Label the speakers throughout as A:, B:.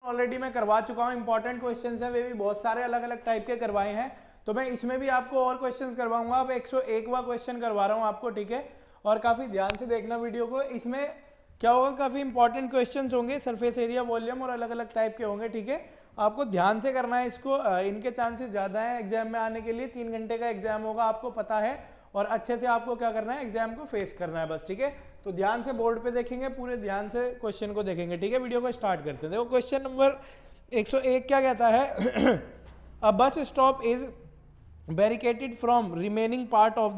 A: Already मैं करवा चुका हूँ, इंपॉर्टेंट क्वेश्चंस हैं, वे भी बहुत सारे अलग अलग टाइप के करवाए हैं, तो मैं इसमें भी आपको और क्वेश्चंस करवाऊंगा। अब 101वां क्वेश्चन करवा रहा हूँ आपको, ठीक है, और काफ़ी ध्यान से देखना वीडियो को। इसमें क्या होगा, काफ़ी इंपॉर्टेंट क्वेश्चंस होंगे, सरफेस एरिया, वॉल्यूम और अलग अलग टाइप के होंगे, ठीक है। आपको ध्यान से करना है इसको, इनके चांसेस ज़्यादा हैं एग्जाम में आने के लिए। 3 घंटे का एग्जाम होगा, आपको पता है, और अच्छे से आपको क्या करना है, एग्जाम को फेस करना है बस, ठीक है। तो ध्यान से बोर्ड पे देखेंगे, पूरे ध्यान से क्वेश्चन को देखेंगे, ठीक है। वीडियो को स्टार्ट करते हैं। देखो क्वेश्चन नंबर 101 क्या कहता है, a bus stop is barricaded from remaining part of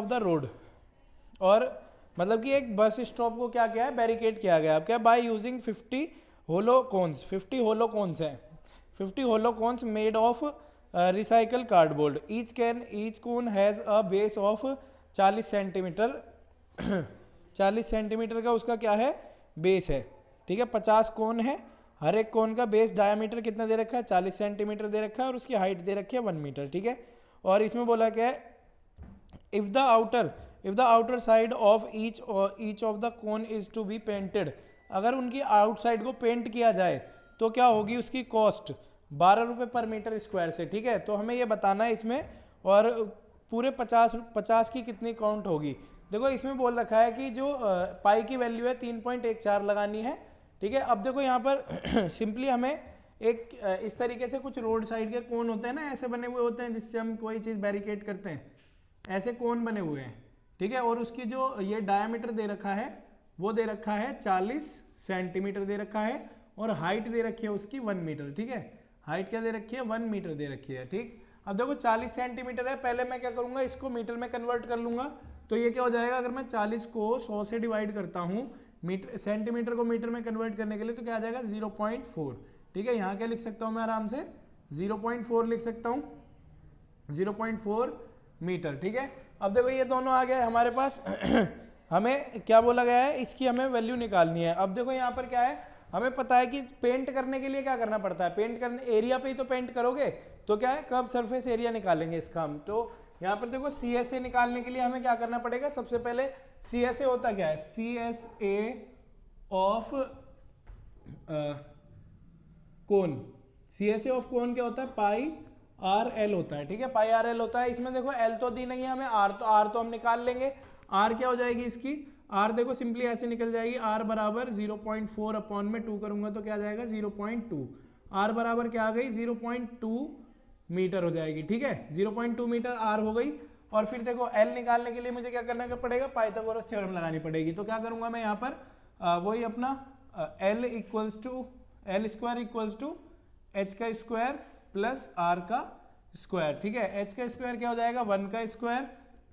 A: the road. और मतलब कि एक बस स्टॉप को क्या किया है, बैरिकेड किया गया। अब क्या, by using 50 hollow cones, 50 hollow cones है, 50 hollow cones made of recycle cardboard. Each cone has a base of 40 centimetre 40 centimetre का उसका क्या है, बेस है, ठीक है। 50 कोन है, हर एक कोन का बेस डायमीटर कितना दे रखा है, 40 सेंटीमीटर दे रखा है, और उसकी हाइट दे रखी है 1 मीटर, ठीक है। और इसमें बोला क्या है, if the outer side of each of the cone is to be painted, अगर उनकी आउटसाइड को पेंट किया जाए तो क्या होगी उसकी कॉस्ट, 12 रुपये पर मीटर स्क्वायर से, ठीक है। तो हमें ये बताना है इसमें, और पूरे 50 की कितनी काउंट होगी। देखो इसमें बोल रखा है कि जो पाई की वैल्यू है 3.14 लगानी है, ठीक है। अब देखो यहाँ पर सिंपली हमें एक इस तरीके से कुछ रोड साइड के कोन होते हैं ना, ऐसे बने हुए होते हैं जिससे हम कोई चीज़ बैरिकेड करते हैं, ऐसे कोन बने हुए हैं, ठीक है। और उसकी जो ये डायमीटर दे रखा है वो दे रखा है 40 सेंटीमीटर दे रखा है, और हाइट दे रखी है उसकी 1 मीटर, ठीक है। हाइट क्या दे रखी है, 1 मीटर दे रखी है, ठीक। अब देखो 40 सेंटीमीटर है, पहले मैं क्या करूंगा, इसको मीटर में कन्वर्ट कर लूंगा। तो ये क्या हो जाएगा, अगर मैं 40 को 100 से डिवाइड करता हूँ, मीटर सेंटीमीटर को मीटर में कन्वर्ट करने के लिए, तो क्या आ जाएगा 0.4, ठीक है। यहाँ क्या लिख सकता हूँ मैं आराम से, 0.4 लिख सकता हूँ, 0.4 मीटर, ठीक है। अब देखो ये दोनों आ गए हमारे पास हमें क्या बोला गया है, इसकी हमें वैल्यू निकालनी है। अब देखो यहाँ पर क्या है, हमें पता है कि पेंट करने के लिए क्या करना पड़ता है, पेंट करने एरिया पे ही तो पेंट करोगे, तो क्या है, कर्व सरफेस एरिया निकालेंगे इसका हम। तो यहाँ पर देखो CSA निकालने के लिए हमें क्या करना पड़ेगा, सबसे पहले CSA होता क्या है, CSA of cone, CSA of cone क्या होता है, पाई RL होता है, ठीक है, पाई RL होता है। इसमें देखो L तो दी नहीं है हमें, R तो हम निकाल लेंगे। R क्या हो जाएगी इसकी, R देखो सिंपली ऐसे निकल जाएगी, R बराबर 0.4 अपॉन में 2 करूंगा तो क्या आ जाएगा 0.2, R बराबर क्या आ गई 0.2 मीटर हो जाएगी, ठीक है। 0.2 मीटर R हो गई। और फिर देखो L निकालने के लिए मुझे क्या करना पड़ेगा, पाइथागोरस थ्योरम लगानी पड़ेगी। तो क्या करूंगा मैं यहाँ पर, वही अपना L square equals to H का स्क्वायर प्लस R का स्क्वायर, ठीक है। H का स्क्वायर क्या हो जाएगा, 1 का स्क्वायर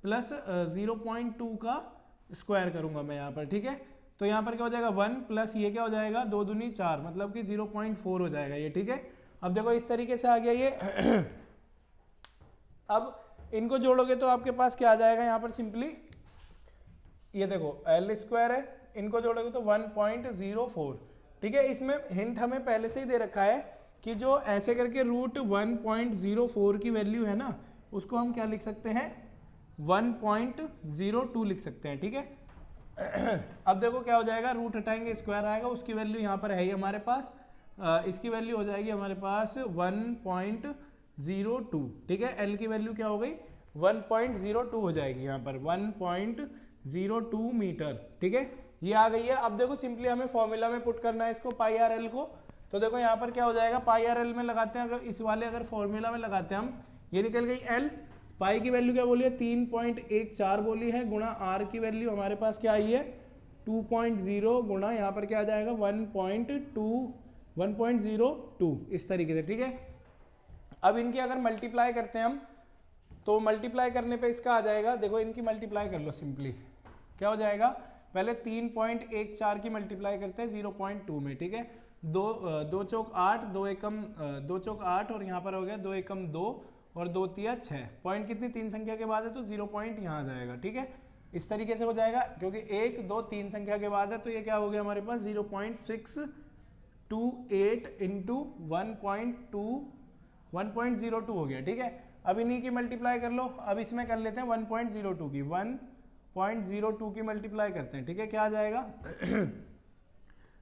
A: प्लस 0.2 का स्क्वायर करूंगा मैं यहाँ पर, ठीक है। तो यहाँ पर क्या हो जाएगा 1 प्लस ये क्या हो जाएगा 2 दूनी 4, मतलब कि 0.4 हो जाएगा ये, ठीक है। अब देखो इस तरीके से आ गया ये अब इनको जोड़ोगे तो आपके पास क्या आ जाएगा, यहाँ पर सिंपली ये देखो L स्क्वायर है, इनको जोड़ोगे तो 1.04, ठीक है। इसमें हिंट हमें पहले से ही दे रखा है कि जो ऐसे करके रूट 1.04 की वैल्यू है ना, उसको हम क्या लिख सकते हैं, 1.02 लिख सकते हैं, ठीक है। अब देखो क्या हो जाएगा, रूट हटाएंगे स्क्वायर आएगा, उसकी वैल्यू यहाँ पर है ही हमारे पास, इसकी वैल्यू हो जाएगी हमारे पास 1.02, ठीक है। L की वैल्यू क्या हो गई 1.02 हो जाएगी यहाँ पर 1.02 मीटर, ठीक है, ये आ गई है। अब देखो सिंपली हमें फॉर्मूला में पुट करना है इसको, पाई आर एल को। तो देखो यहाँ पर क्या हो जाएगा, पाई आर एल में लगाते हैं, अगर इस वाले अगर फॉर्मूला में लगाते हैं हम, ये निकल गई L, पाई की वैल्यू क्या बोली है 3.14 बोली है, गुणा R की वैल्यू हमारे पास क्या आई है 2.0, गुणा यहाँ पर क्या आ जाएगा 1.02 इस तरीके से, ठीक है। अब इनकी अगर मल्टीप्लाई करते हैं हम, तो मल्टीप्लाई करने पे इसका आ जाएगा, देखो इनकी मल्टीप्लाई कर लो सिंपली, क्या हो जाएगा, पहले 3.14 की मल्टीप्लाई करते हैं 0.2 में, ठीक है। 2 चौक 8, 2 चौक 8, और यहाँ पर हो गया 2 एकम 2 और 2 तिया 6, पॉइंट कितनी 3 संख्या के बाद है तो 0 पॉइंट यहाँ आ जाएगा, ठीक है। इस तरीके से हो जाएगा, क्योंकि 1 2 3 संख्या के बाद है, तो ये क्या हो गया हमारे पास 0.628 इंटू 1.02 हो गया, ठीक है। अब इन्हीं की मल्टीप्लाई कर लो, अब इसमें कर लेते हैं 1.02 की, 1.02 की मल्टीप्लाई करते हैं, ठीक है। क्या आ जाएगा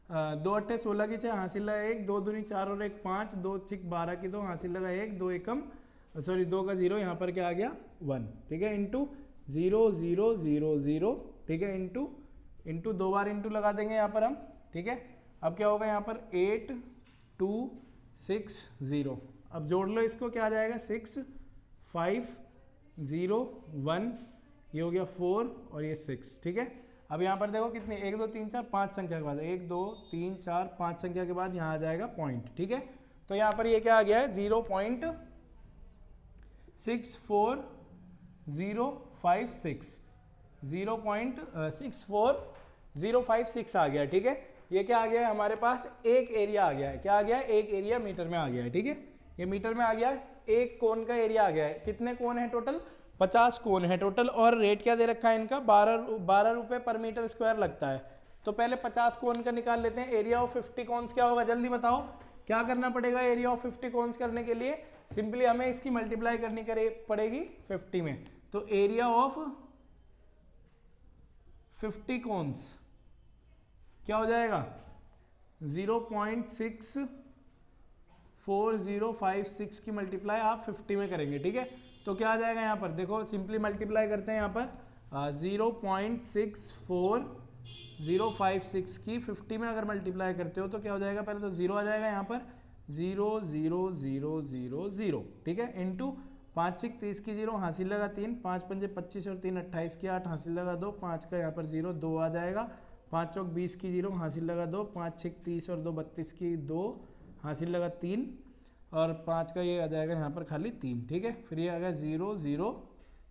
A: दो अट्ठे 16 की 6 हासिल लगा 1, 2 दूनी 4 और 1 5, 2 छिक 12 की 2 हासिल लगा 1, 2 एकम सॉरी 2 का 0, यहाँ पर क्या आ गया 1, ठीक है, इंटू 0 0 0 0, ठीक है, इंटू 2 बार इंटू लगा देंगे यहाँ पर हम, ठीक है। अब क्या होगा यहाँ पर 8 2 6 0, अब जोड़ लो इसको, क्या आ जाएगा 6 5 0 1, ये हो गया 4 और ये 6, ठीक है। अब यहाँ पर देखो कितनी 1 2 3 4 5 संख्या के बाद 1 2 3 4 5 संख्या के बाद यहाँ आ जाएगा पॉइंट, ठीक है। तो यहाँ पर ये क्या आ गया है 0.64056 0.64056 आ गया, ठीक है। ये क्या आ गया है हमारे पास एक एरिया आ गया है, क्या आ गया है एक एरिया मीटर में आ गया है, ठीक है। ये मीटर में आ गया है, एक कोन का एरिया आ गया है, कितने कोन है टोटल 50 कोन है टोटल, और रेट क्या दे रखा है इनका 12 रुपये पर मीटर स्क्वायर लगता है। तो पहले 50 कोन का निकाल लेते हैं। एरिया ऑफ 50 कोन्स क्या होगा जल्दी बताओ, क्या करना पड़ेगा एरिया ऑफ 50 कोन्स करने के लिए, सिंपली हमें इसकी मल्टीप्लाई करनी पड़ेगी 50 में। तो एरिया ऑफ 50 कोन्स क्या हो जाएगा 0.64056 की मल्टीप्लाई आप 50 में करेंगे, ठीक है। तो क्या आ जाएगा यहाँ पर देखो, सिंपली मल्टीप्लाई करते हैं यहाँ पर 0.64056 की 50 में अगर मल्टीप्लाई करते हो तो क्या हो जाएगा, पहले तो 0 आ जाएगा यहाँ पर 0 0 0 0 0, ठीक है, इंटू 5 6 30 की 0 हासिल लगा 3, 5 5 25 और 3 28 की 8 हासिल लगा 2, 5 का यहाँ पर 0 2 आ जाएगा, 5 चौक 20 की 0 हासिल लगा 2, 5 6 30 और 2 32 की 2 हासिल लगा 3, और 5 का ये आ जाएगा यहाँ पर खाली 3, ठीक है। फिर ये आ गया 0 0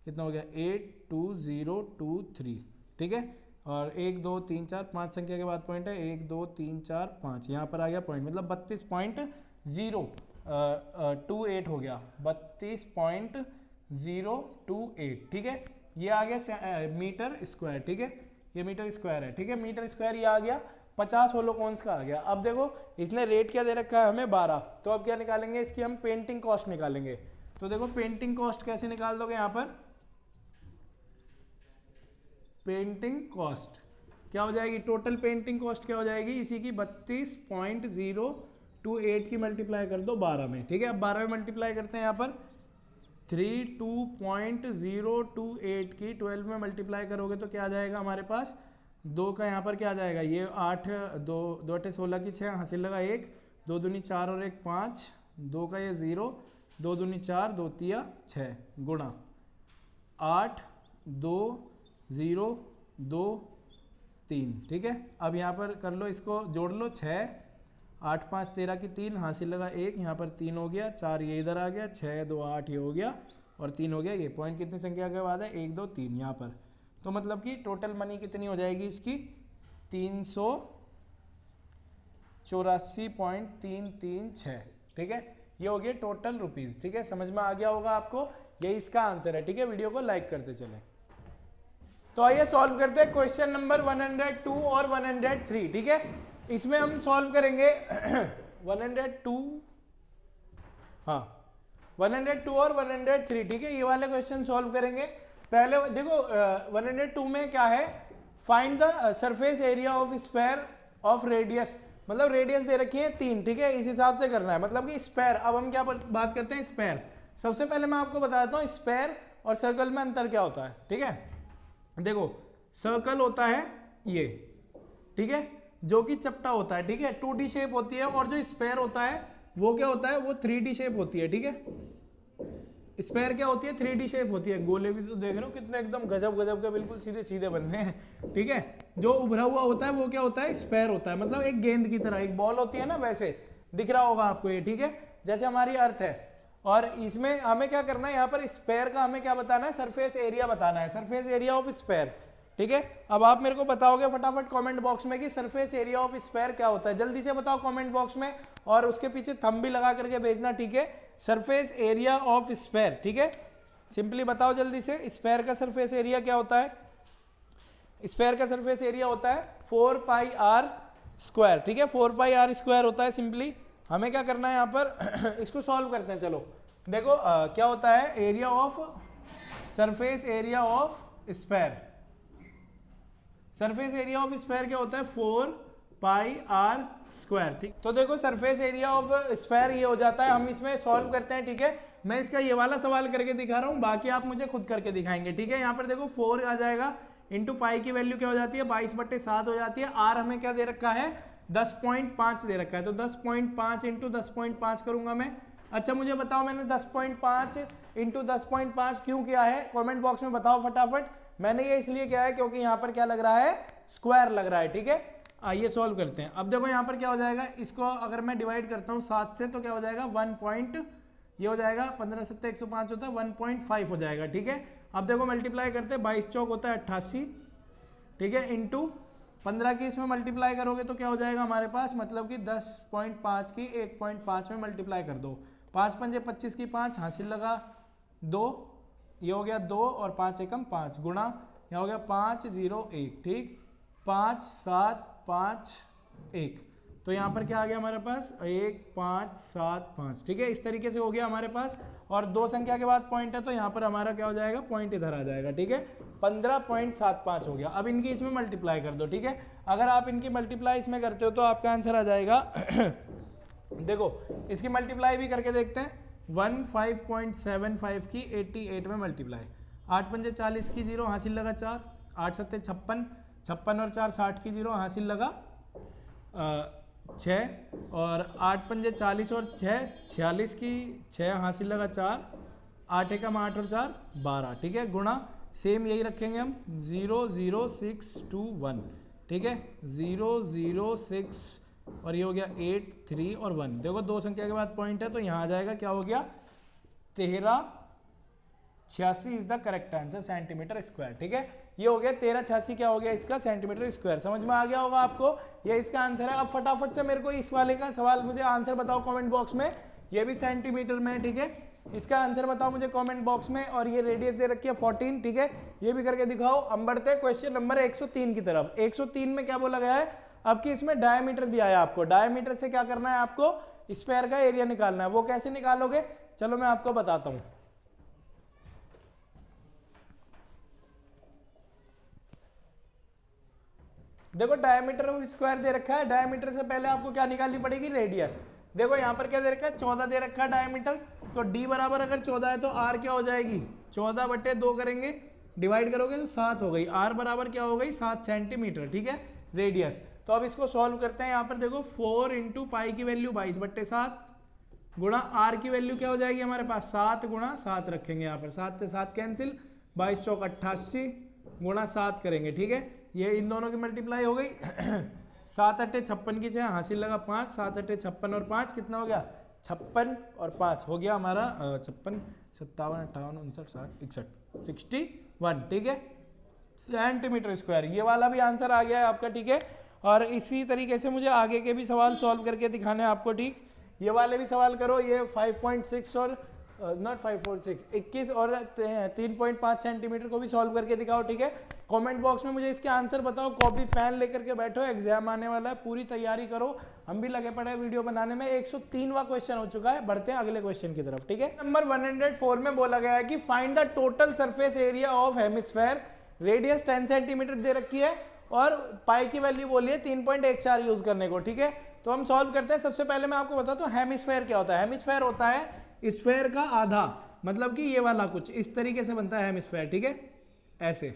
A: कितना हो गया 8 2 0 2 3, ठीक है। और 1 2 3 4 5 संख्या के बाद पॉइंट है 1 2 3 4 5, यहाँ पर आ गया पॉइंट, मतलब 32.028 हो गया 32.028, ठीक है। ये आ गया मीटर स्क्वायर, ठीक है, ये मीटर स्क्वायर है, ठीक है, मीटर स्क्वायर ये आ गया 50 होलोकॉन्स का आ गया। अब देखो इसने रेट क्या दे रखा है हमें 12, तो अब क्या निकालेंगे इसकी हम पेंटिंग कॉस्ट निकालेंगे। तो देखो पेंटिंग कॉस्ट कैसे निकाल दोगे, यहाँ पर पेंटिंग कॉस्ट क्या हो जाएगी, टोटल पेंटिंग कॉस्ट क्या हो जाएगी इसी की 32.028 की मल्टीप्लाई कर दो 12 में, ठीक है। अब 12 में मल्टीप्लाई करते हैं यहाँ पर 32.028 की 12 में मल्टीप्लाई करोगे तो क्या आ जाएगा हमारे पास, 2 का यहाँ पर क्या आ जाएगा, ये 8 2 2 8 16 की 6 हासिल लगा 1, 2 दूनी 4 और 1 5, 2 का ये 0, 2 दूनी 4 2 तिया 6 गुणा 8 2 0 2 3, ठीक है। अब यहाँ पर कर लो इसको जोड़ लो 6 8 5 13 की 3 हासिल लगा 1, यहाँ पर 3 हो गया, 4 ये इधर आ गया, 6 2 8 ये हो गया और 3 हो गया, ये पॉइंट कितनी संख्या के बाद है 1 2 3 यहाँ पर। तो मतलब कि टोटल मनी कितनी हो जाएगी इसकी 384.336, ठीक है, ये हो गया टोटल रुपीज, ठीक है। समझ में आ गया होगा आपको, यही इसका आंसर है, ठीक है। वीडियो को लाइक करते चले। तो आइए सॉल्व करते हैं क्वेश्चन नंबर 102 और 103, ठीक है। इसमें हम सॉल्व करेंगे 102 और 103, ठीक है, ये वाले क्वेश्चन सॉल्व करेंगे। पहले देखो 102 में क्या है, find the surface area of sphere of radius, मतलब रेडियस दे रखी है 3, ठीक है, इस हिसाब से करना है, मतलब कि स्फेयर। अब हम क्या बात करते हैं स्फेयर। सबसे पहले मैं आपको बताता हूँ स्फेयर और सर्कल में अंतर क्या होता है, ठीक है। देखो सर्कल होता है ये, ठीक है, जो कि चपटा होता है, ठीक है, 2D शेप होती है, और जो स्फेयर होता है वो क्या होता है, वो 3D शेप होती है, ठीक है। स्फेयर क्या होती है 3D शेप होती है। गोले भी तो देख रहे हो कितने एकदम गजब गजब के बिल्कुल सीधे सीधे बन रहे हैं, ठीक है। जो उभरा हुआ होता है वो क्या होता है स्फेयर होता है, मतलब एक गेंद की तरह, एक बॉल होती है ना, वैसे दिख रहा होगा आपको ये, ठीक है, जैसे हमारी अर्थ है। और इसमें हमें क्या करना है, यहाँ पर स्फेयर का हमें क्या बताना है, सरफेस एरिया बताना है, सरफेस एरिया ऑफ स्फेयर, ठीक है। अब आप मेरे को बताओगे फटाफट कमेंट बॉक्स में कि सरफेस एरिया ऑफ स्फेयर क्या होता है, जल्दी से बताओ कमेंट बॉक्स में, और उसके पीछे थंब भी लगा करके भेजना, ठीक है। सरफेस एरिया ऑफ स्फेयर, ठीक है, सिंपली बताओ जल्दी से, स्फेयर का सरफेस एरिया क्या होता है। स्फेयर का सरफेस एरिया होता है 4πr स्क्वायर, ठीक है, 4πr स्क्वायर होता है। सिंपली हमें क्या करना है यहाँ पर इसको सॉल्व करते हैं। चलो देखो क्या होता है area of surface area of sphere, surface area of sphere क्या होता है 4 पाई आर स्क्वायर। ठीक, तो देखो सरफेस एरिया ऑफ स्फेयर ये हो जाता है। हम इसमें सॉल्व करते हैं, ठीक है। मैं इसका ये वाला सवाल करके दिखा रहा हूँ, बाकी आप मुझे खुद करके दिखाएंगे, ठीक है। यहाँ पर देखो 4 आ जाएगा, इंटू पाई की वैल्यू क्या हो जाती है 22/7 हो जाती है। आर हमें क्या दे रखा है 10.5 दे रखा है, तो 10.5 इंटू 10.5 करूंगा मैं। अच्छा मुझे बताओ मैंने 10.5 इंटू 10.5 क्यों किया है, कमेंट बॉक्स में बताओ फटाफट। मैंने ये इसलिए किया है क्योंकि यहाँ पर क्या लग रहा है, स्क्वायर लग रहा है, ठीक है। आइए सॉल्व करते हैं। अब देखो यहाँ पर क्या हो जाएगा, इसको अगर मैं डिवाइड करता हूँ 7 से तो क्या हो जाएगा 1 ये हो जाएगा 15 7 105 होता है 1.5 हो जाएगा, ठीक है। अब देखो मल्टीप्लाई करते हैं, 22 चौक होता है 88, ठीक है, इंटू 15 की इसमें मल्टीप्लाई करोगे तो क्या हो जाएगा हमारे पास, मतलब कि 10.5 की 1.5 में मल्टीप्लाई कर दो, 5 पंजे 25 की 5 हासिल लगा 2, ये हो गया 2 और 5 एकम 5 गुणा यहाँ हो गया 5 0 1, ठीक, 5 7 5 1, तो यहाँ पर क्या आ गया हमारे पास 1 5 7 5, ठीक है। इस तरीके से हो गया हमारे पास, और 2 संख्या के बाद पॉइंट है तो यहाँ पर हमारा क्या हो जाएगा, पॉइंट इधर आ जाएगा, ठीक है। 15.75 हो गया। अब इनकी इसमें मल्टीप्लाई कर दो, ठीक है। अगर आप इनकी मल्टीप्लाई इसमें करते हो तो आपका आंसर आ जाएगा देखो इसकी मल्टीप्लाई भी करके देखते हैं, 15.75 की 88 में मल्टीप्लाई, 8 पंजे 40 की 0 हासिल लगा 4, 8 सत्ते 56, 56 और 4 60 की 0 हासिल लगा 6, और 8 पंजे 40 और 6 46 की 6 हासिल लगा 4, 8 एकम 8 और 4 12, ठीक है, गुणा सेम यही रखेंगे हम 0 0 6 2 1, ठीक है, 0 0 6 और ये हो गया 8 3 और 1। देखो 2 संख्या के बाद पॉइंट है तो यहाँ आ जाएगा, क्या हो गया 1386 is the correct answer centimetre square, ठीक है। ये हो गया 1386 क्या हो गया इसका सेंटीमीटर स्क्वायर। समझ में आ गया होगा आपको, ये इसका आंसर है। अब फटाफट से मेरे को इस वाले का सवाल मुझे आंसर बताओ कमेंट बॉक्स में, ये भी सेंटीमीटर में, ठीक है। इसका आंसर बताओ मुझे कमेंट बॉक्स में, और ये रेडियस दे रखी है 14, ठीक है, ये भी करके दिखाओ। हम बढ़ते हैं क्वेश्चन नंबर 103 की तरफ। 103 में क्या बोला गया है, अब कि इसमें डायमीटर दिया है आपको, डायमीटर से क्या करना है आपको, स्फेयर का एरिया निकालना है। वो कैसे निकालोगे, चलो मैं आपको बताता हूं। देखो डायमीटर ऑफ स्क्वायर दे रखा है, डायमीटर से पहले आपको क्या निकालनी पड़ेगी, रेडियस। देखो यहाँ पर क्या दे रखा है 14 दे रखा है डायमीटर, तो d बराबर अगर 14 है तो r क्या हो जाएगी 14/2 करेंगे, डिवाइड करोगे तो 7 हो गई, r बराबर क्या हो गई 7 सेंटीमीटर, ठीक है, रेडियस। तो अब इसको सॉल्व करते हैं। यहाँ पर देखो 4 इंटू पाई की वैल्यू 22/7 गुणा r की वैल्यू क्या हो जाएगी हमारे पास 7 गुणा 7 रखेंगे, यहाँ पर 7 से 7 कैंसिल, 22 चौक 88 गुणा 7 करेंगे, ठीक है। ये इन दोनों की मल्टीप्लाई हो गई 7 8 56 की 6 हासिल लगा 5, 7 8 56 और 5 कितना हो गया 56 और 5 हो गया हमारा 56 57 58 59 60 61 61, ठीक है, सेंटीमीटर स्क्वायर। ये वाला भी आंसर आ गया है आपका, ठीक है। और इसी तरीके से मुझे आगे के भी सवाल सॉल्व करके दिखाने हैं आपको, ठीक। ये वाले भी सवाल करो, ये 5.6 और नॉट 5.6 21 और 3.5 सेंटीमीटर को भी सॉल्व करके दिखाओ, ठीक है। कमेंट बॉक्स में मुझे इसके आंसर बताओ, कॉपी पेन लेकर के बैठो, एग्जाम आने वाला है, पूरी तैयारी करो। हम भी लगे पड़े हैं वीडियो बनाने में। 103वां क्वेश्चन हो चुका है, बढ़ते हैं अगले क्वेश्चन की तरफ, ठीक है। नंबर 104 में बोला गया है कि find the total surface area of hemisphere, radius 10 centimetre दे रखी है और पाई की वैल्यू बोली है 3.14 यूज करने को, ठीक है। तो हम सॉल्व करते हैं। सबसे पहले मैं आपको बताता हूँ हेमिस्फेयर क्या होता है। हेमिस्फेयर होता है स्फेयर का आधा, मतलब कि ये वाला कुछ इस तरीके से बनता है हेमिस्फेयर, ठीक है, ऐसे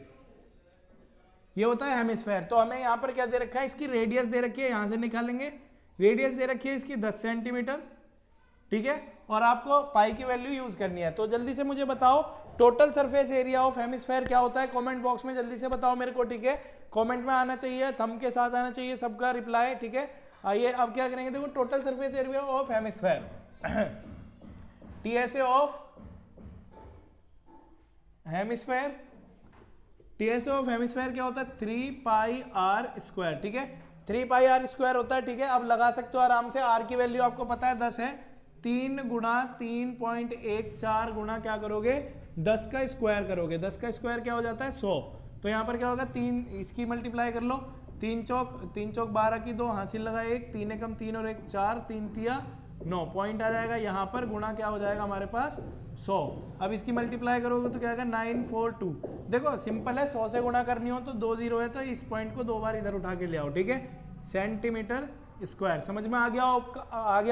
A: ये होता है हेमिस्फेयर। तो हमें यहाँ पर क्या दे रखा है, इसकी रेडियस दे रखी है, यहाँ से निकालेंगे, रेडियस दे रखी है इसकी 10 सेंटीमीटर, ठीक है, और आपको पाई की वैल्यू यूज करनी है। तो जल्दी से मुझे बताओ total surface area of hemisphere क्या होता है, कमेंट बॉक्स में जल्दी से बताओ मेरे को, ठीक है। कमेंट में आना चाहिए, थंब के साथ आना चाहिए सबका रिप्लाई, ठीक है। आइए अब क्या करेंगे, देखो total surface area of hemisphere TSA of hemisphere, TSA of hemisphere क्या होता है 3πr², ठीक है, 3πr² होता है, ठीक है। अब लगा सकते हो आराम से, r की वैल्यू आपको पता है 10 है, 3 गुणा 3.14 गुणा क्या करोगे 10 का स्क्वायर करोगे, 10 का स्क्वायर क्या हो जाता है 100। तो यहाँ पर क्या होगा 3 इसकी मल्टीप्लाई कर लो, 3 चौक 12 की 2 हासिल लगा 1, 3 एकम 3 और 1 4, 3 तिया 9 पॉइंट आ जाएगा यहाँ पर, गुणा क्या हो जाएगा हमारे पास 100। अब इसकी मल्टीप्लाई करोगे तो क्या आएगा 942। देखो सिंपल है, 100 से गुणा करनी हो तो 2 0 है तो इस पॉइंट को 2 बार इधर उठा के ले आओ, ठीक है। Centimetre square. समझ में आ गया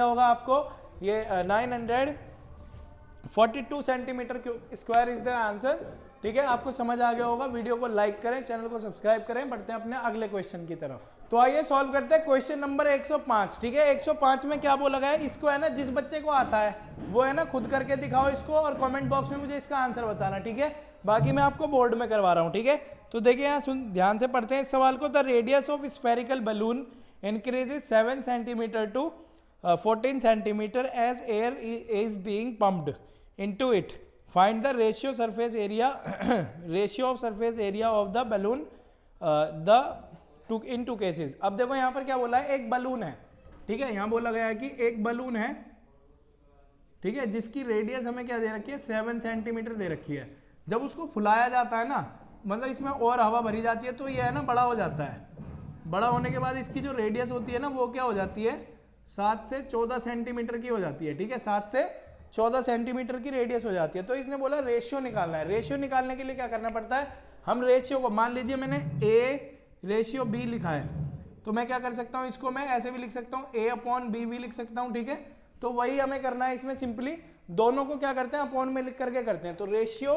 A: होगा आपको। ये 942 centimetre square is the answer. ठीक है, आपको समझ आ गया होगा। वीडियो को लाइक करें, चैनल को सब्सक्राइब करें। बढ़ते हैं अपने अगले क्वेश्चन की तरफ। तो आइए सॉल्व करते हैं क्वेश्चन नंबर 105। ठीक है, 105 में क्या बोला गया है, इसको है ना जिस बच्चे को आता है वो है ना खुद करके दिखाओ इसको, और कमेंट बॉक्स में मुझे इसका आंसर बताना। ठीक है, बाकी मैं आपको बोर्ड में करवा रहा हूँ। ठीक है, तो देखिए यहाँ ध्यान से पढ़ते हैं इस सवाल को। The radius of spherical balloon increases 7 centimetre to 14 centimetre as air is being pumped into it. Find the ratio surface area of surface area of the balloon in two cases. अब देखो यहाँ पर क्या बोला है, एक बलून है। ठीक है, यहाँ बोला गया है कि एक बलून है, ठीक है, जिसकी रेडियस हमें क्या दे रखी है, 7 सेंटीमीटर दे रखी है। जब उसको फुलाया जाता है ना, मतलब इसमें और हवा भरी जाती है, तो ये है ना बड़ा हो जाता है। बड़ा होने के बाद इसकी जो रेडियस होती है ना, वो क्या हो जाती है, 7 से 14 सेंटीमीटर की हो जाती है। ठीक है, 7 से 14 सेंटीमीटर की रेडियस हो जाती है। तो इसने बोला रेशियो निकालना है। रेशियो निकालने के लिए क्या करना पड़ता है, हम रेशियो को, मान लीजिए मैंने A रेशियो B लिखा है, तो मैं क्या कर सकता हूँ, इसको मैं ऐसे भी लिख सकता हूँ, A/B भी लिख सकता हूँ। ठीक है, तो वही हमें करना है इसमें। सिंपली दोनों को क्या करते हैं, अपॉन में लिख करके करते हैं। तो ratio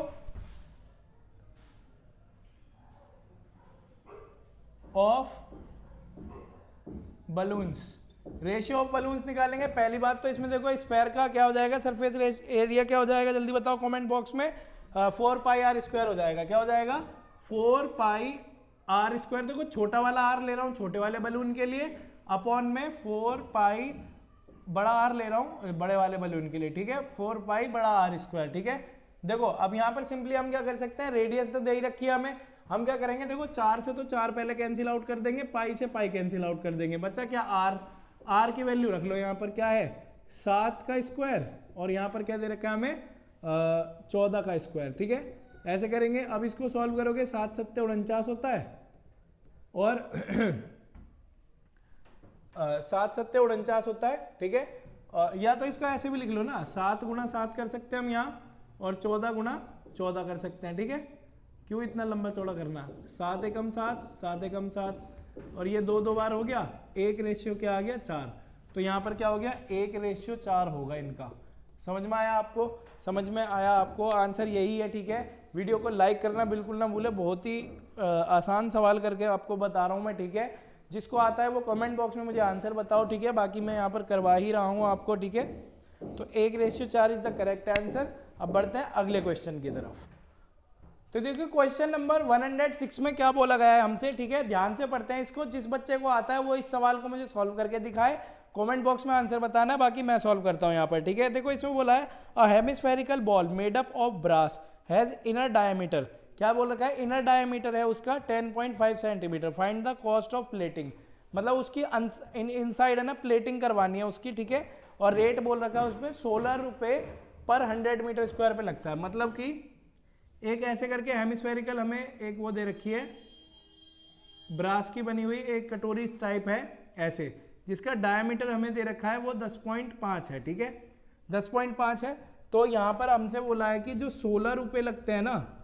A: of balloons, ratio of balloons निकालेंगे। पहली बात तो इसमें देखो स्फेयर का क्या हो जाएगा, सरफेस एरिया क्या हो जाएगा, जल्दी बताओ कमेंट बॉक्स में। 4πr² हो जाएगा। क्या हो जाएगा, 4πr²। देखो छोटा वाला r ले रहा हूँ छोटे वाले बलून के लिए, अपॉन में 4π बड़ा r ले रहा हूँ बड़े वाले बलून के लिए। ठीक है, 4π बड़ा r²। ठीक है, देखो अब यहाँ पर सिंपली हम क्या कर सकते हैं, रेडियस तो दे ही रखी है हमें, हम क्या करेंगे, देखो 4 से तो 4 पहले कैंसिल आउट कर देंगे, पाई से पाई कैंसिल आउट कर देंगे, बच्चा क्या r की वैल्यू रख लो। यहाँ पर क्या है, 7 का स्क्वायर, और यहाँ पर क्या दे रखा है हमें, 14 का स्क्वायर। ठीक है, ऐसे करेंगे। अब इसको सॉल्व करोगे, 7 7 49 होता है, और 7 7 49 होता है। ठीक है, या तो इसको ऐसे भी लिख लो ना, 7 गुणा 7 कर सकते हैं हम यहाँ, और 14 गुणा 14 कर सकते हैं। ठीक है, क्यों इतना लंबा चौड़ा करना, 7 एकम 7, 7 एकम 7, और ये 2 बार हो गया, 1 रेशियो क्या आ गया, 4। तो यहाँ पर क्या हो गया, 1 रेशियो 4 होगा इनका। समझ में आया आपको, समझ में आया आपको, आंसर यही है। ठीक है, वीडियो को लाइक करना बिल्कुल ना भूले, बहुत ही आसान सवाल करके आपको बता रहा हूँ मैं। ठीक है, जिसको आता है वो कमेंट बॉक्स में मुझे आंसर बताओ। ठीक है, बाकी मैं यहाँ पर करवा ही रहा हूँ आपको। ठीक है, तो 1 ratio 4 is the correct answer. अब बढ़ते हैं अगले क्वेश्चन की तरफ। तो देखिए क्वेश्चन नंबर 106 में क्या बोला गया है हमसे। ठीक है, ध्यान से पढ़ते हैं इसको। जिस बच्चे को आता है वो इस सवाल को मुझे सॉल्व करके दिखाए, कमेंट बॉक्स में आंसर बताना है, बाकी मैं सॉल्व करता हूं यहाँ पर। ठीक है, देखो इसमें बोला है a hemispherical ball made up of brass has inner diameter. क्या बोल रखा है, इनर डायमीटर है उसका 10.5 centimetre. Find the cost of plating, मतलब उसकी इनसाइड है ना प्लेटिंग करवानी है उसकी। ठीक है, और रेट बोल रखा है उसमें 16 रुपये पर 100 मीटर स्क्वायर पे लगता है। मतलब कि एक ऐसे करके हेमिस्फेरिकल हमें एक वो दे रखी है, ब्रास की बनी हुई एक कटोरी टाइप है ऐसे, जिसका डायमीटर हमें दे रखा है वो 10.5 है। ठीक है, 10.5 है। तो यहाँ पर हमसे बोला है कि जो 16 रुपये लगते हैं ना,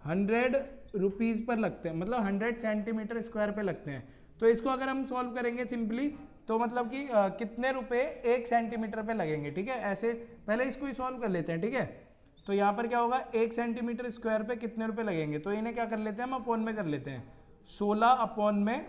A: 100 रुपीज़ पर लगते हैं, मतलब 100 सेंटीमीटर स्क्वायर पे लगते हैं। तो इसको अगर हम सॉल्व करेंगे सिंपली, तो मतलब कि कितने रुपए 1 सेंटीमीटर पे लगेंगे। ठीक है, ऐसे पहले इसको ही सॉल्व कर लेते हैं। ठीक है, तो यहाँ पर क्या होगा, 1 सेंटीमीटर स्क्वायर पे कितने रुपए लगेंगे, तो इन्हें क्या कर लेते हैं हम अपॉन में कर लेते हैं। 16 अपॉन में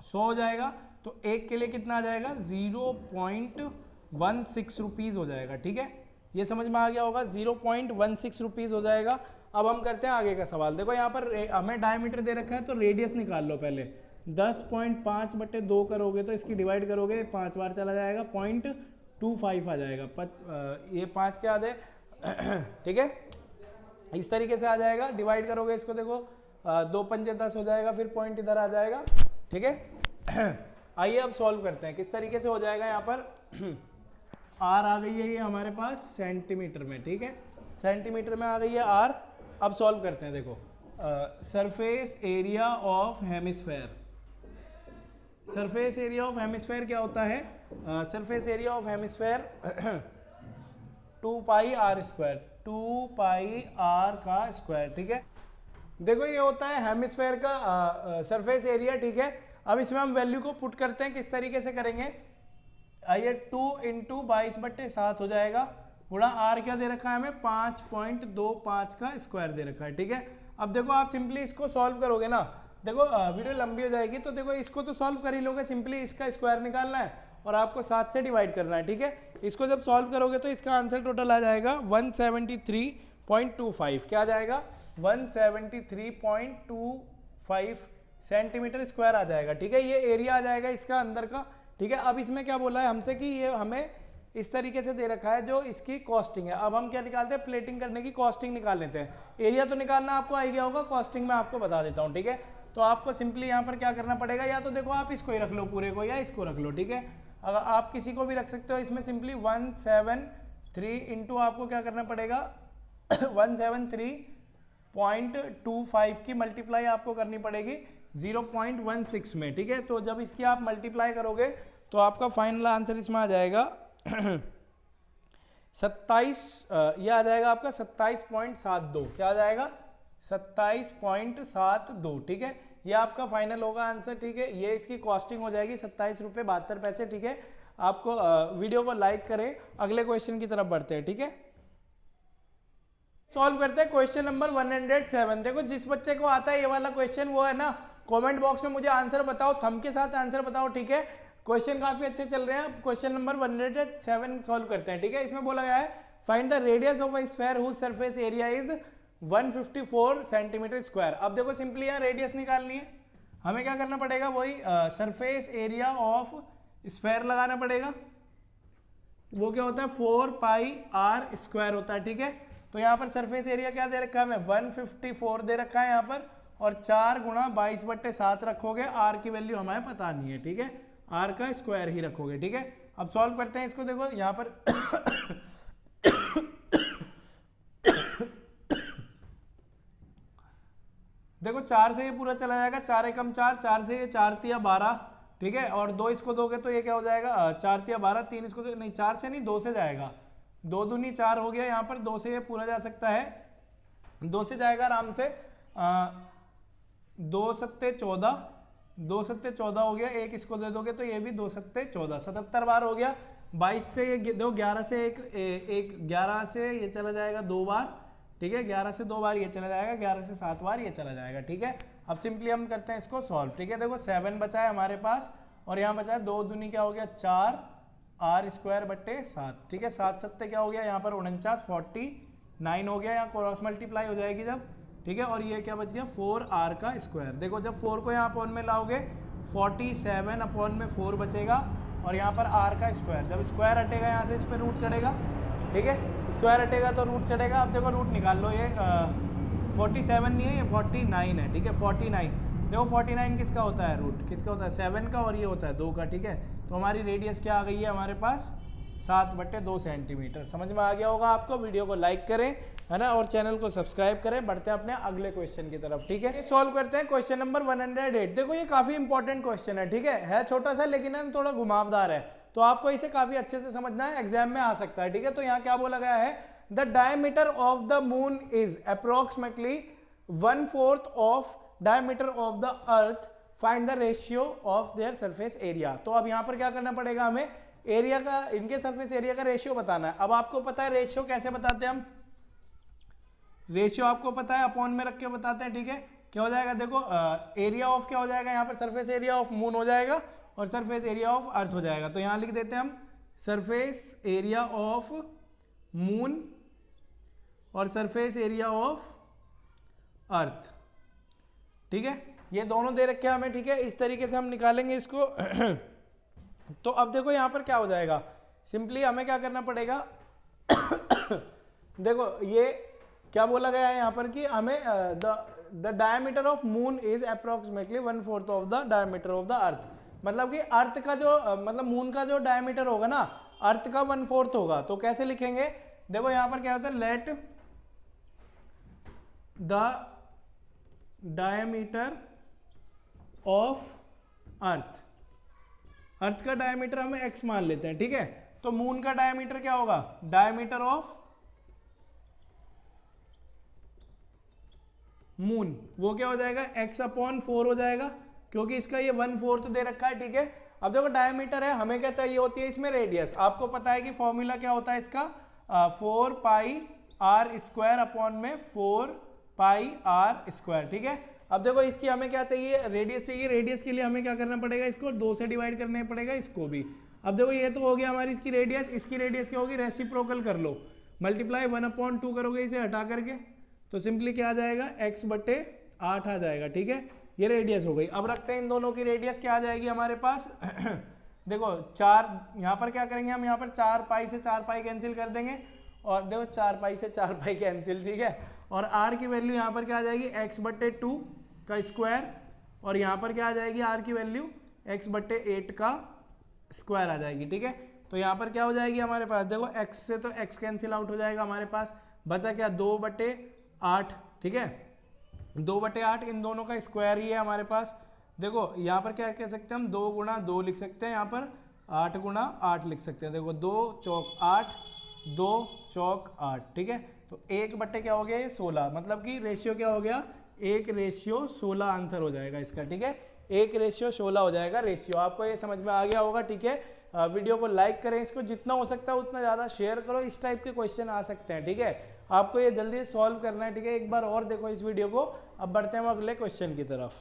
A: 100 हो जाएगा, तो 1 के लिए कितना आ जाएगा, 0.16 रुपीज़ हो जाएगा। ठीक है, ये समझ में आ गया होगा, 0.16 रुपीज़ हो जाएगा। अब हम करते हैं आगे का सवाल। देखो यहाँ पर हमें डायमीटर दे रखा है, तो रेडियस निकाल लो पहले। 10.5/2 करोगे तो इसकी डिवाइड करोगे, 5 बार चला जाएगा, 0.25 आ जाएगा। ये 5 के आधे ठीक है, इस तरीके से आ जाएगा। डिवाइड करोगे इसको, देखो 2 पंजे 10 हो जाएगा, फिर पॉइंट इधर आ जाएगा। ठीक है, आइए अब सॉल्व करते हैं किस तरीके से हो जाएगा। यहाँ पर आर आ गई है ये हमारे पास सेंटीमीटर में। ठीक है, सेंटीमीटर में आ गई है आर। अब सॉल्व करते हैं। देखो surface area of hemisphere, surface area of hemisphere क्या होता है, surface area of hemisphere 2πr², 2πr का स्क्वायर। ठीक है, देखो ये होता है हेमिस्फेयर का सरफेस एरिया। ठीक है, अब इसमें हम वैल्यू को पुट करते हैं, किस तरीके से करेंगे, आइए 2 × 22/7 हो जाएगा, गुणा आर क्या दे रखा है हमें 5.25 का स्क्वायर दे रखा है, ठीक है। अब देखो आप सिंपली इसको सॉल्व करोगे ना, देखो वीडियो लंबी हो जाएगी, तो देखो इसको तो सॉल्व कर ही लोगे, सिंपली इसका स्क्वायर निकालना है और आपको 7 से डिवाइड करना है, ठीक है। इसको जब सॉल्व करोगे तो इसका आंसर टोटल आ जाएगा 173.25, क्या आ जाएगा 173.25 सेंटीमीटर स्क्वायर आ जाएगा, ठीक है। ये एरिया आ जाएगा इसका अंदर का, ठीक है। अब इसमें क्या बोला है हमसे कि ये हमें इस तरीके से दे रखा है जो इसकी कॉस्टिंग है। अब हम क्या निकालते हैं, प्लेटिंग करने की कॉस्टिंग निकाल लेते हैं। एरिया तो निकालना आपको आ गया होगा, कॉस्टिंग मैं आपको बता देता हूँ, ठीक है। तो आपको सिंपली यहाँ पर क्या करना पड़ेगा, या तो देखो आप इसको ही रख लो पूरे को, या इसको रख लो, ठीक है। अगर आप किसी को भी रख सकते हो, इसमें सिंपली 173 इंटू आपको क्या करना पड़ेगा 173.25 की मल्टीप्लाई आपको करनी पड़ेगी 0.16 में, ठीक है। तो जब इसकी आप मल्टीप्लाई करोगे तो आपका फाइनल आंसर इसमें आ जाएगा 27, यह आ जाएगा आपका 27.72, क्या आ जाएगा 27.72, ठीक है। ये आपका फाइनल होगा आंसर, ठीक है। ये इसकी कॉस्टिंग हो जाएगी 27 रुपये 72 पैसे, ठीक है। आपको वीडियो को लाइक करें, अगले क्वेश्चन की तरफ बढ़ते हैं, ठीक है। सॉल्व करते हैं क्वेश्चन नंबर 107। देखो जिस बच्चे को आता है ये वाला क्वेश्चन, वो है ना कमेंट बॉक्स में मुझे आंसर बताओ, थंब के साथ आंसर बताओ, ठीक है। क्वेश्चन काफी अच्छे चल रहे हैं। क्वेश्चन नंबर 107 सॉल्व करते हैं, ठीक है। इसमें बोला गया है find the radius of a sphere whose surface area is 154 centimetre square. अब देखो सिंपली यहाँ रेडियस निकालनी है, हमें क्या करना पड़ेगा, वही सरफेस एरिया ऑफ स्फीयर लगाना पड़ेगा। वो क्या होता है 4πr² होता है, ठीक है। तो यहाँ पर सरफेस एरिया क्या दे रखा है हमें 154 दे रखा है यहाँ पर, और 4 × 22/7 रखोगे, आर की वैल्यू हमें पता नहीं है, ठीक है। आर का स्क्वायर ही रखोगे, ठीक है। अब सॉल्व करते हैं इसको, देखो यहाँ पर देखो 4 से ये पूरा चला जाएगा, 4 एकम 4, 4 से ये 4 तिया 12, ठीक है। और 2 इसको दोगे तो ये क्या हो जाएगा 4 तिया 12, 3 इसको नहीं, 4 से नहीं 2 से जाएगा, 2 दूनी 4 हो गया, यहाँ पर 2 से ये पूरा जा सकता है, 2 से जाएगा आराम से, 2 सत्ते 14, 2 सत्ते 14 हो गया, एक इसको दे दोगे तो ये भी 2 सत्ते 14, 77 बार हो गया। 22 से ये दो, 11 से एक 11 से ये चला जाएगा 2 बार, ठीक है। 11 से 2 बार ये चला जाएगा, 11 से 7 बार ये चला जाएगा, ठीक है। अब सिंपली हम करते हैं इसको सॉल्व, ठीक है। देखो 7 बचा है हमारे पास, और यहाँ बचा है 2 दूनी क्या हो गया 4 r²/7, ठीक है। 7 सत्ते क्या हो गया यहाँ पर 49, 49 हो गया, यहाँ क्रॉस मल्टीप्लाई हो जाएगी जब, ठीक है। और ये क्या बच गया 4r²। देखो जब 4 को यहाँ अपॉन में लाओगे 47 अपॉन में 4 बचेगा, और यहाँ पर r², जब स्क्वायर हटेगा यहाँ से इस पर रूट चढ़ेगा, ठीक है। स्क्वायर हटेगा तो रूट चढ़ेगा। अब देखो रूट निकाल लो, ये 47 नहीं है, ये 49 है, ठीक है। 49 देखो 49 किसका होता है, रूट किसका होता है 7 का, और ये होता है 2 का, ठीक है। तो हमारी रेडियस क्या आ गई है हमारे पास 7/2 सेंटीमीटर। समझ में आ गया होगा आपको। वीडियो को लाइक करें, है ना, और चैनल को सब्सक्राइब करें। बढ़ते हैं अपने अगले क्वेश्चन की तरफ, ठीक है। सॉल्व करते हैं क्वेश्चन नंबर 108। देखो ये काफी इंपॉर्टेंट क्वेश्चन है, ठीक है छोटा सा, लेकिन थोड़ा घुमावदार है, तो आपको इसे काफी अच्छे से समझना है, एग्जाम में आ सकता है, ठीक है। तो यहाँ क्या बोला गया है, the diameter of the moon is approximately 1/4 of diameter of the earth, find the ratio of their surface area. तो अब यहाँ पर क्या करना पड़ेगा हमें, एरिया का, इनके सरफेस एरिया का रेशियो बताना है। अब आपको पता है रेशियो कैसे बताते हैं हम, रेशियो आपको पता है अपॉन में रख के बताते हैं, ठीक है। क्या हो जाएगा देखो एरिया ऑफ क्या हो जाएगा यहाँ पर सरफेस एरिया ऑफ मून हो जाएगा, और सरफेस एरिया ऑफ अर्थ हो जाएगा। तो यहाँ लिख देते हैं हम सरफेस एरिया ऑफ मून और सरफेस एरिया ऑफ अर्थ, ठीक है। ये दोनों दे रखे हैं हमें, ठीक है। इस तरीके से हम निकालेंगे इसको तो अब देखो यहाँ पर क्या हो जाएगा, सिंपली हमें क्या करना पड़ेगा देखो ये क्या बोला गया है यहाँ पर कि हमें the diameter of moon is approximately 1/4 of the diameter of the earth. मतलब कि अर्थ का जो मतलब मून का जो डायमीटर होगा ना, अर्थ का 1/4 होगा। तो कैसे लिखेंगे, देखो यहाँ पर क्या होता है, let the diameter of earth, earth का डायमीटर हमें x मान लेते हैं, ठीक है। तो मून का डायमीटर क्या होगा, डायमीटर ऑफ मून, वो क्या हो जाएगा x/4 हो जाएगा, क्योंकि इसका ये 1/4 दे रखा है, ठीक है। अब देखो डायमीटर है, हमें क्या चाहिए होती है इसमें रेडियस। आपको पता है कि फॉर्मूला क्या होता है इसका, 4 पाई आर स्क्वायर अपॉन में 4 पाई आर स्क्वायर, ठीक है। अब देखो इसकी हमें क्या चाहिए, रेडियस चाहिए। रेडियस के लिए हमें क्या करना पड़ेगा, इसको 2 से डिवाइड करना पड़ेगा, इसको भी। अब देखो ये तो हो गया हमारी इसकी रेडियस, इसकी रेडियस क्या होगी, रेसिप्रोकल कर लो, मल्टीप्लाई 1/2 करोगे इसे हटा करके, तो सिंपली क्या आ जाएगा, x/8 आ जाएगा, ठीक है। ये रेडियस हो गई। अब रखते हैं इन दोनों की रेडियस, क्या आ जाएगी हमारे पास देखो 4, यहाँ पर क्या करेंगे हम, यहाँ पर 4 पाई से 4 पाई कैंसिल कर देंगे, और देखो 4 पाई से 4 पाई कैंसिल, ठीक है। और r की वैल्यू यहाँ पर क्या आ जाएगी, x/2 का स्क्वायर, और यहाँ पर क्या आ जाएगी r की वैल्यू x/8 का स्क्वायर आ जाएगी, ठीक है। तो यहाँ पर क्या हो जाएगी हमारे पास, देखो x से तो x कैंसिल आउट हो जाएगा, हमारे पास बचा क्या, 2/8, ठीक है। 2/8 इन दोनों का स्क्वायर ही है हमारे पास। देखो यहाँ पर क्या कह सकते हैं हम, 2 × 2 लिख सकते हैं, यहाँ पर 8 × 8 लिख सकते हैं। देखो 2 चौक 8, 2 चौक 8, ठीक है। तो 1/, क्या हो गया ये 16, मतलब कि रेशियो क्या हो गया, 1/16 आंसर हो जाएगा इसका, ठीक है। 1/16 हो जाएगा रेशियो। आपको ये समझ में आ गया होगा, ठीक है। वीडियो को लाइक करें, इसको जितना हो सकता है उतना ज़्यादा शेयर करो। इस टाइप के क्वेश्चन आ सकते हैं, ठीक है। आपको ये जल्दी सॉल्व करना है, ठीक है। एक बार और देखो इस वीडियो को। अब बढ़ते हैं हम अगले क्वेश्चन की तरफ।